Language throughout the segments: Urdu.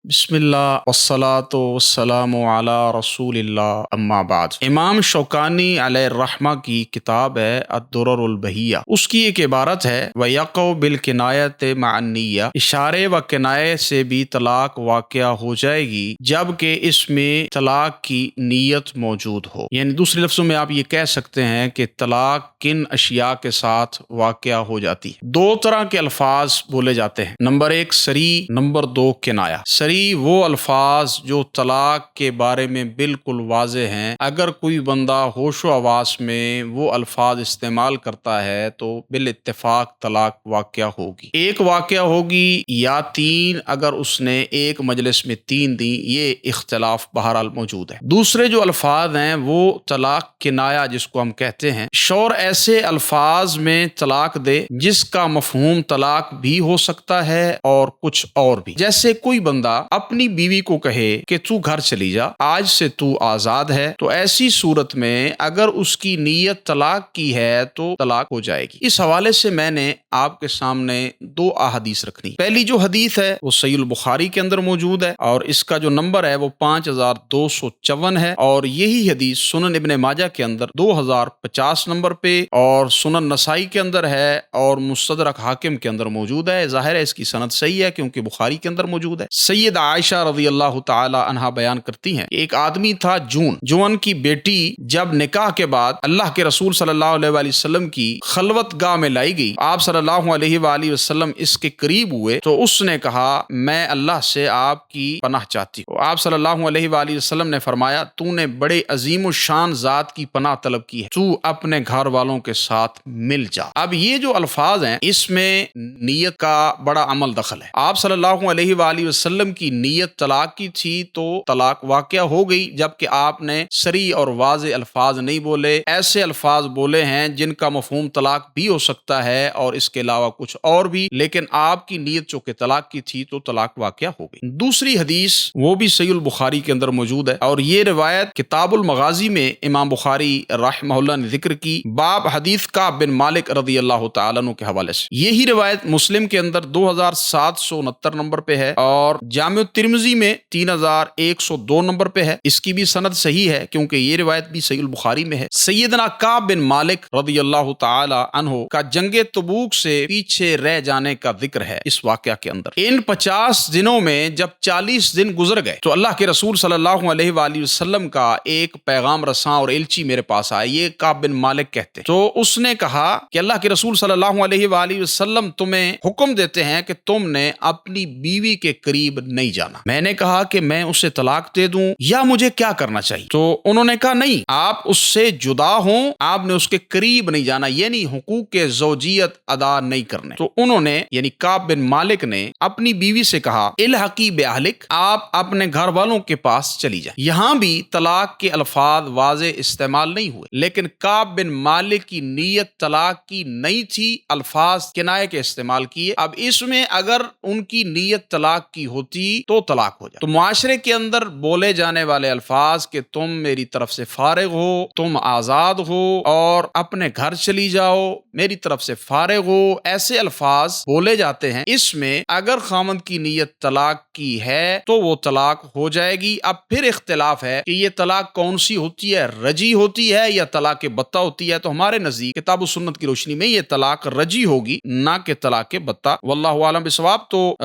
بسم اللہ والصلاة والسلام علی رسول اللہ اما بعد۔ امام شوکانی علیہ الرحمہ کی کتاب ہے الدرر البہیہ، اس کی ایک عبارت ہے وَيَقَعُ بِالْكِنَایَةِ مَعَ النِّیَّةِ، اشارے و کنایے سے بھی طلاق واقع ہو جائے گی جبکہ اس میں طلاق کی نیت موجود ہو۔ یعنی دوسرے لفظوں میں آپ یہ کہہ سکتے ہیں کہ طلاق کن اشیاء کے ساتھ واقع ہو جاتی ہے۔ دو طرح کے الفاظ بولے جاتے ہیں، نمبر ایک صریح، نمبر دو کنایہ۔ صریح وہ الفاظ جو طلاق کے بارے میں بالکل واضح ہیں، اگر کوئی بندہ ہوش و حواس میں وہ الفاظ استعمال کرتا ہے تو بالاتفاق طلاق واقع ہوگی۔ ایک واقع ہوگی یا تین، اگر اس نے ایک مجلس میں تین دی، یہ اختلاف بہرحال موجود ہے۔ دوسرے جو الفاظ ہیں وہ طلاق کنایہ جس کو ہم کہتے ہیں، شوہر ایسے الفاظ میں طلاق دے جس کا مفہوم طلاق بھی ہو سکتا ہے اور کچھ اور بھی۔ جیسے کوئی بندہ اپنی بیوی کو کہے کہ تو گھر چلی جا، آج سے تو آزاد ہے، تو ایسی صورت میں اگر اس کی نیت طلاق کی ہے تو طلاق ہو جائے گی۔ اس حوالے سے میں نے آپ کے سامنے دو احادیث رکھنی۔ پہلی جو حدیث ہے وہ صحیح البخاری کے اندر موجود ہے اور اس کا جو نمبر ہے وہ 5254 ہے، اور یہی حدیث سنن ابن ماجہ کے اندر 2050 نمبر پہ اور سنن نسائی کے اندر ہے اور مستدرک حاکم کے اندر موجود ہے۔ ظاہر ہے اس کی سند صحیح ہے کیونکہ بخاری کے اندر موجود ہے۔ سید عائشہ رضی اللہ تعالی عنہا بیان کرتی ہیں، ایک آدمی تھا جون کی بیٹی جب نکاح کے بعد اللہ کے رسول صلی اللہ علیہ وآلہ وسلم کی خلوت گاہ میں لائی گئی، آپ صلی اللہ علیہ وآلہ وسلم اس کے قریب ہوئے تو اس نے کہا میں اللہ سے آپ کی پناہ چاہتی ہوں۔ آپ صلی اللہ علیہ وآلہ وسلم نے فرمایا تو نے بڑے عظیم الشان ذات کی پناہ طلب کی ہے، تو اپنے گھر والوں کے ساتھ مل جا۔ اب یہ جو الفاظ ہیں اس میں نیت کا بڑا عمل دخل ہے۔ آپ صلی اللہ علیہ وآلہ وسلم کی نیت طلاق کی تھی تو طلاق واقع ہو گئی، جبکہ آپ نے صریح اور واضح الفاظ نہیں بولے، ایسے الفاظ بولے ہیں جن کا مفہوم طلاق بھی ہو سکتا ہے اور اس کے علاوہ کچھ اور بھی، لیکن آپ کی نیت چونکہ طلاق کی تھی تو طلاق واقع ہو گئی۔ دوسری حدیث وہ بھی صحیح البخاری کے اندر موجود ہے اور یہ روایت کتاب المغازی میں امام بخاری رحمہ اللہ نے ذکر کی، باب حدیث کعب بن مالک رضی اللہ تعالیٰ عنہ کے حوالے سے۔ یہی روایت مسلم کے اندر 2769 نمبر پہ ہے اور جامع ترمذی میں 3102 نمبر پہ ہے۔ اس کی بھی سند صحیح ہے کیونکہ یہ روایت بھی صحیح البخاری میں ہے۔ سیدنا کعب بن مالک رضی اللہ تعالی عنہ کا جنگ تبوک سے پیچھے رہ جانے کا ذکر ہے اس واقعہ کے اندر۔ ان 50 دنوں میں جب 40 دن گزر گئے تو اللہ کے رسول صلی اللہ علیہ وآلہ وسلم کا ایک پیغام رساں اور ایلچی میرے پاس آئے، یہ کعب بن مالک کہتے ہیں۔ تو اس نے کہا کہ اللہ کے رسول صلی اللہ علیہ وآلہ وسلم تمہیں حکم دیتے ہیں کہ تم نے اپنی بیوی کے قریب نہیں جانا۔ میں نے کہا کہ میں اسے طلاق دے دوں یا مجھے کیا کرنا چاہیے؟ تو انہوں نے کہا نہیں، آپ اس سے جدا ہوں، آپ نے اس کے قریب نہیں جانا، یعنی حقوق کے زوجیت ادا نہیں کرنے۔ تو انہوں نے یعنی کعب بن مالک نے اپنی بیوی سے کہا الحقی باہلک، آپ اپنے گھر والوں کے پاس چلی جائیں۔ یہاں بھی طلاق کے الفاظ واضح استعمال نہیں ہوئے، لیکن کعب بن مالک کی نیت طلاق کی نہیں تھی، الفاظ کنایہ کے استعمال کیے۔ اب اس میں اگر ان کی نیت طلاق کی ہوتی تو طلاق ہو جائے۔ تو معاشرے کے اندر بولے جانے والے الفاظ کہ تم میری طرف سے فارغ ہو، تم آزاد ہو اور اپنے گھر چلی جاؤ، میری طرف سے فارغ ہو، ایسے الفاظ بولے جاتے ہیں۔ اس میں اگر خامند کی نیت طلاق کی ہے تو وہ طلاق ہو جائے گی۔ اب پھر اختلاف ہے کہ یہ طلاق کون سی ہوتی ہے، رجی ہوتی ہے یا طلاق بتہ ہوتی ہے؟ تو ہمارے نزدیک کتاب و سنت کی روشنی میں یہ طلاق رجی ہوگی، نہ کہ طلاق بتہ، واللہ اعلم بالصواب۔ تو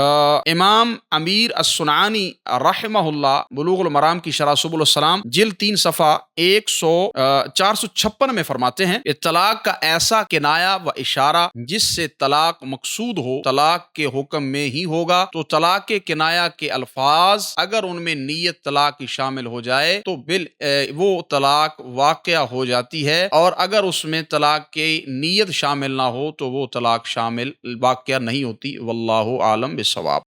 امام امیر الصنعانی رحمہ اللہ بلوغ المرام کی شرح سبل السلام جلد 3 صفحہ 456 میں فرماتے ہیں کہ طلاق کا ایسا کنایہ و اشارہ جس سے طلاق مقصود ہو طلاق کے حکم میں ہی ہوگا۔ تو طلاق کے کنایہ کے الفاظ اگر ان میں نیت طلاق کی شامل ہو جائے تو وہ طلاق واقع ہو جاتی ہے، اور اگر اس میں طلاق کی نیت شامل نہ ہو تو وہ طلاق شامل واقع نہیں ہوتی، واللہ عالم بالصواب۔